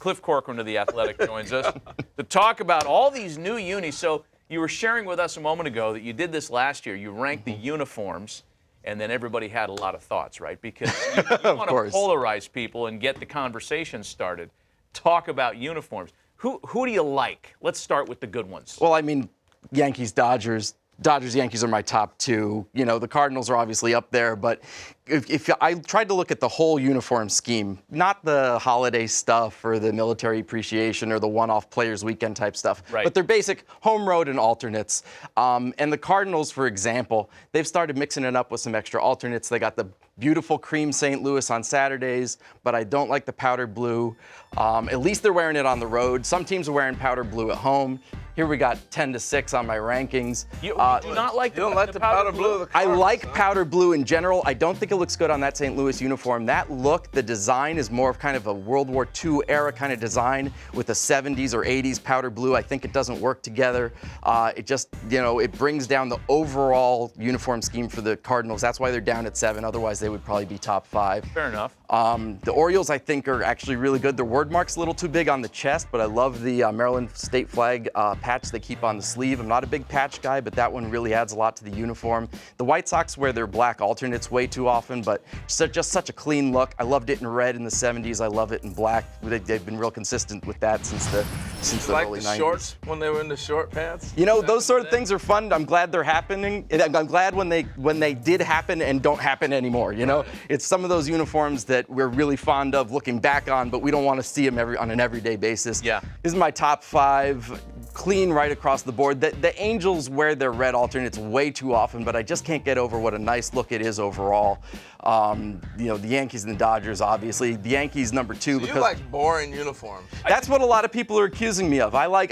Cliff Corcoran of The Athletic joins us to talk about all these new unis. So you were sharing with us a moment ago that you did this last year. You ranked the uniforms, and then everybody had a lot of thoughts, right? Because you want to polarize people and get the conversation started. Talk about uniforms. Who do you like? Let's start with the good ones. Well, I mean, Yankees, Dodgers. Dodgers, Yankees are my top two. You know, the Cardinals are obviously up there, but if I tried to look at the whole uniform scheme, not the holiday stuff or the military appreciation or the one-off players weekend type stuff, but their basic home road and alternates. And the Cardinals, for example, they've started mixing it up with some extra alternates. They got the beautiful cream St. Louis on Saturdays, but I don't like the powder blue. At least they're wearing it on the road. Some teams are wearing powder blue at home. Here we got 10-6 on my rankings. You do not like the powder blue? I like powder blue in general. I don't think it looks good on that St. Louis uniform. That look, the design is more of kind of a World War II era kind of design with the 70s or 80s powder blue. I think it doesn't work together. It just, you know, it brings down the overall uniform scheme for the Cardinals. That's why they're down at 7. Otherwise, they would probably be top 5. Fair enough. The Orioles, I think, are actually really good. Their word mark's a little too big on the chest, but I love the Maryland state flag patch they keep on the sleeve. I'm not a big patch guy, but that one really adds a lot to the uniform. The White Sox wear their black alternates way too often, but just such a clean look. I loved it in red in the 70s. I love it in black. They've been real consistent with that since the early 90s. Like the shorts when they were in the short pants? You know, those sort of things are fun. I'm glad they're happening. I'm glad when they did happen and don't happen anymore. You know, it's some of those uniforms that we're really fond of looking back on, but we don't want to see them on an everyday basis. Yeah. This is my top 5. Clean right across the board. The Angels wear their red alternates way too often, but I just can't get over what a nice look it is overall. You know, the Yankees and the Dodgers, obviously. The Yankees number 2 because you like boring uniforms. That's what a lot of people are accusing me of. I like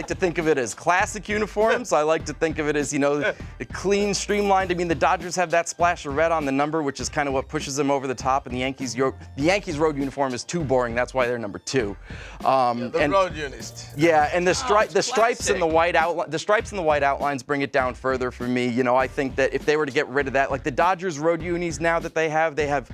to think of it as classic uniforms. I like to think of it as, you know, the clean, streamlined. I mean, the Dodgers have that splash of red on the number, which is kind of what pushes them over the top. And the Yankees road uniform is too boring. That's why they're number 2. The road unis. Yeah, and the stripes and the white outline. The stripes and the white outlines bring it down further for me. You know, I think that if they were to get rid of that, like the Dodgers road unis now that they have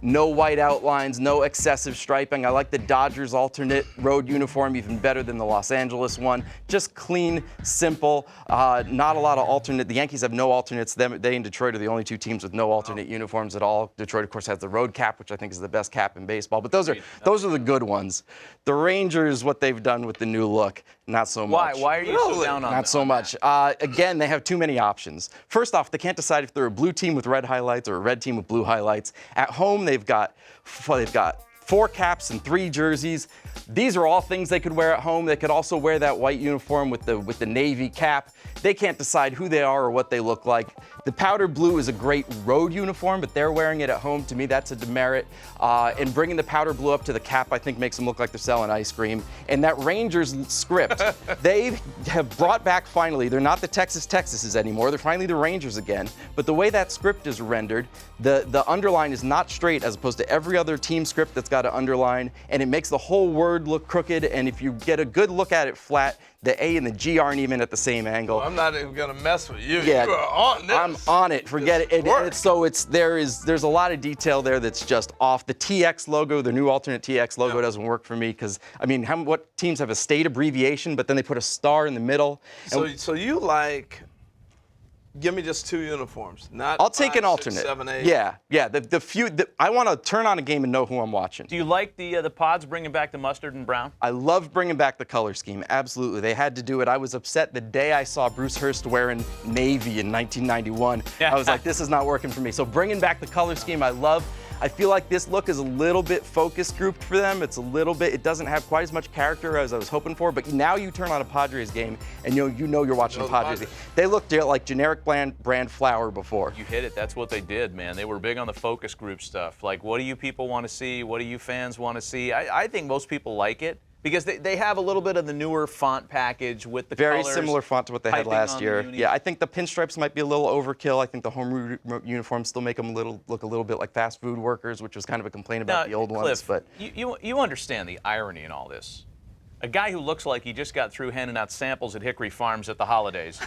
no white outlines, no excessive striping. I like the Dodgers alternate road uniform even better than the Los Angeles one. Just clean, simple, not a lot of alternate. The Yankees have no alternates. They and Detroit are the only 2 teams with no alternate uniforms at all. Detroit, of course, has the road cap, which I think is the best cap in baseball. But those are the good ones. The Rangers, what they've done with the new look, not so much. Why are you so down on that? Not so much. Again, they have too many options. First off, they can't decide if they're a blue team with red highlights or a red team with blue highlights. At home, they've got 4 caps and 3 jerseys. These are all things they could wear at home. They could also wear that white uniform with the navy cap. They can't decide who they are or what they look like. The powder blue is a great road uniform, but they're wearing it at home. To me, that's a demerit. And bringing the powder blue up to the cap, I think, makes them look like they're selling ice cream. And that Rangers script, they have brought back finally. They're not the Texases anymore. They're finally the Rangers again. But the way that script is rendered, the underline is not straight as opposed to every other team script that's got an underline, and it makes the whole word look crooked. And if you get a good look at it flat, the A and the G aren't even at the same angle. Well, I'm not even gonna mess with you. Yeah, you are on this. I'm on it. Forget it. There's a lot of detail there that's just off. The TX logo, the new alternate TX logo, doesn't work for me because I mean, what teams have a state abbreviation, but then they put a star in the middle? So you like? Give me just 2 uniforms. I'll take an 5, alternate. 6, 7, 8. Yeah. I want to turn on a game and know who I'm watching. Do you like the pods bringing back the mustard and brown? I love bringing back the color scheme. Absolutely, they had to do it. I was upset the day I saw Bruce Hurst wearing navy in 1991. I was like, this is not working for me. So bringing back the color scheme, I love. I feel like this look is a little bit focus grouped for them. It doesn't have quite as much character as I was hoping for, but now you turn on a Padres game and you know you're watching a Padres game. They looked like generic brand flour before. You hit it. That's what they did, man. They were big on the focus group stuff. Like, what do you people want to see? What do you fans want to see? I think most people like it. Because they have a little bit of the newer font package with the very colors. Similar font to what they had last year. Yeah, I think the pinstripes might be a little overkill. I think the home uniforms still make them look a little bit like fast food workers, which was kind of a complaint about the old Cliff, ones. But you understand the irony in all this. A guy who looks like he just got through handing out samples at Hickory Farms at the holidays.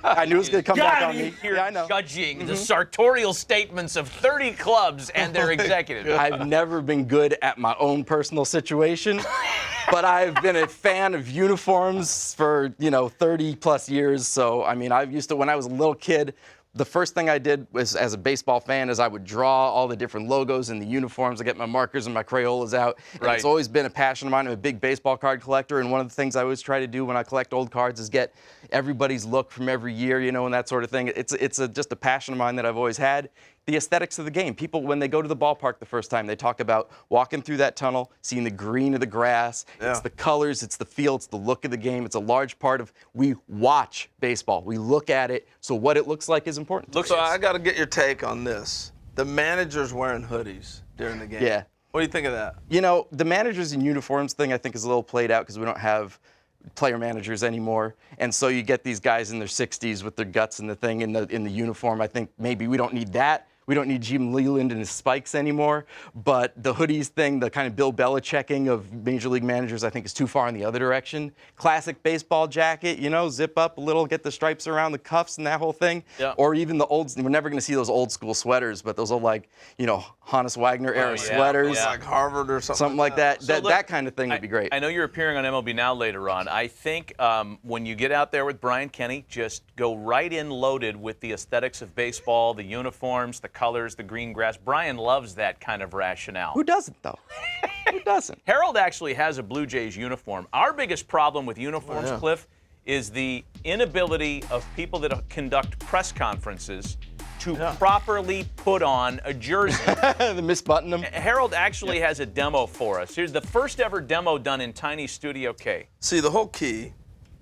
I knew it was going to come back on me. Here Yeah, I know. judging the sartorial statements of 30 clubs and their executives. I've never been good at my own personal situation, but I've been a fan of uniforms for, 30 plus years. So, I mean, when I was a little kid, the first thing I did was, as a baseball fan, is I would draw all the different logos and the uniforms. I get my markers and my Crayolas out. And Right. It's always been a passion of mine. I'm a big baseball card collector, and one of the things I always try to do when I collect old cards is get everybody's look from every year, and that sort of thing. It's just a passion of mine that I've always had. The aesthetics of the game. People, when they go to the ballpark the first time, they talk about walking through that tunnel, seeing the green of the grass. Yeah. It's the colors, it's the feel, it's the look of the game. It's a large part of, we watch baseball. We look at it, so what it looks like is important. So I got to get your take on this. The managers wearing hoodies during the game. Yeah. What do you think of that? The managers in uniforms thing, I think, is a little played out because we don't have player managers anymore. And so you get these guys in their 60s with their guts and the thing in the uniform. I think maybe we don't need that. We don't need Jim Leland and his spikes anymore. But the hoodies thing, the kind of Bill Belichicking of major league managers, I think is too far in the other direction. Classic baseball jacket, zip up a little, get the stripes around the cuffs and that whole thing. Yeah. Or even we're never going to see those old school sweaters, but those old, Hannes Wagner era yeah. sweaters. Yeah. Like Harvard or Something like that. So look, that kind of thing would be great. I know you're appearing on MLB Now later on. I think when you get out there with Brian Kenny, just go right in loaded with the aesthetics of baseball, the uniforms, the colors, the green grass. Brian loves that kind of rationale. Who doesn't, though? Who doesn't? Harold actually has a Blue Jays uniform. Our biggest problem with uniforms, yeah. Cliff, is the inability of people that conduct press conferences to properly put on a jersey. The misbutton them. Harold actually has a demo for us. Here's the first ever demo done in Tiny Studio K. See, the whole key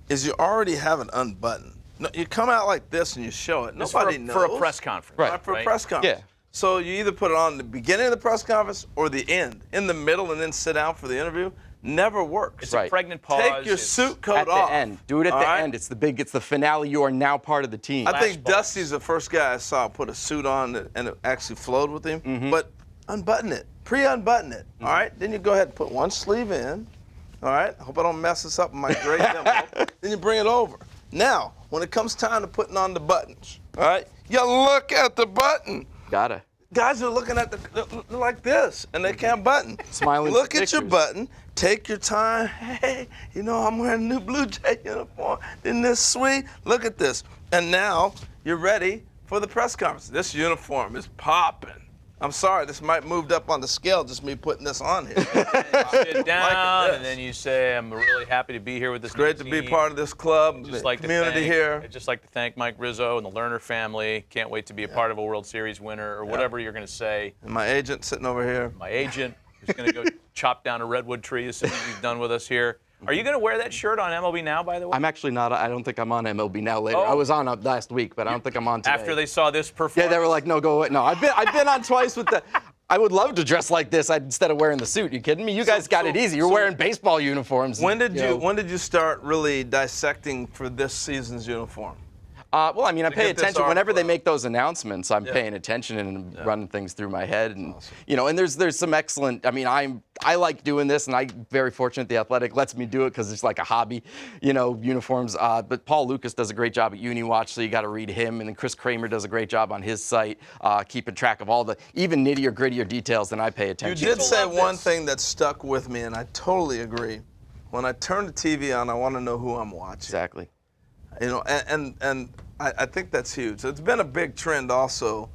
is you already have it unbuttoned. No, you come out like this and you show it. This Nobody for, knows. for a press conference. Right. For a press conference. Yeah. So you either put it on the beginning of the press conference or the end. In the middle and then sit down for the interview never works. It's a pregnant pause. Take your It's- suit coat At the off. end. Do it at all the right? end. It's the finale. You are now part of the team. I think Flashbulbs. Dusty's the first guy I saw put a suit on and it actually flowed with him. Mm-hmm. But unbutton it, pre-unbutton it. All right, then you go ahead and put one sleeve in. All right, I hope I don't mess this up in my great demo. Then you bring it over. Now, when it comes time to putting on the buttons, all right, you look at the button. Gotta. Guys are looking at like this, and they can't button. Smiling Look for at your pictures. button. Take your time. Hey, I'm wearing a new Blue Jay uniform. Isn't this sweet? Look at this. And now you're ready for the press conference. This uniform is popping. I'm sorry, this might moved up on the scale, just me putting this on here. Sit down, this. and then you say, "I'm really happy to be here with this." Great to be part of this club, Just the like community to thank, here. I'd just like to thank Mike Rizzo and the Lerner family. Can't wait to be a part of a World Series winner or whatever you're going to say. And my agent sitting over here. My agent who's going to go chop down a redwood tree as soon as he's done with us here. Are you going to wear that shirt on MLB Now, by the way? I'm actually not. I don't think I'm on MLB Now later. Oh. I was on last week, but I don't think I'm on today. After they saw this Yeah, performance? they were like, no, go away. No, I've been on twice with the. I would love to dress like this instead of wearing the suit. You kidding me? You guys got it easy. You're wearing baseball uniforms. When did know. when did you start really dissecting for this season's uniform? Well, I mean, I pay get this attention whenever they artwork. make those announcements. I'm paying attention and running things through my head, and and there's some excellent. I mean, I like doing this, and I'm very fortunate the Athletic lets me do it because it's like a hobby, uniforms. But Paul Lucas does a great job at UniWatch, so you got to read him, and then Chris Kramer does a great job on his site, keeping track of all the even nittier, grittier details than I pay You attention. did to. say love one this. thing that stuck with me, and I totally agree. When I turn the TV on, I want to know who I'm watching. Exactly. And I think that's huge. So it's been a big trend also,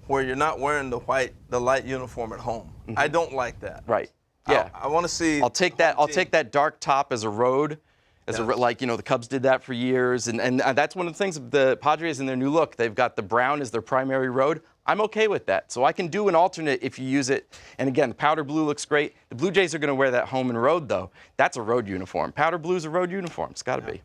where you're not wearing the light uniform at home. I don't like that. Right. Yeah. I want to see. I'll take that. I'll take that dark top as a road, the Cubs did that for years, and that's one of the things. The Padres in their new look, they've got the brown as their primary road. I'm okay with that. So I can do an alternate if you use it. And again, the powder blue looks great. The Blue Jays are going to wear that home and road though. That's a road uniform. Powder blue is a road uniform. It's got to be.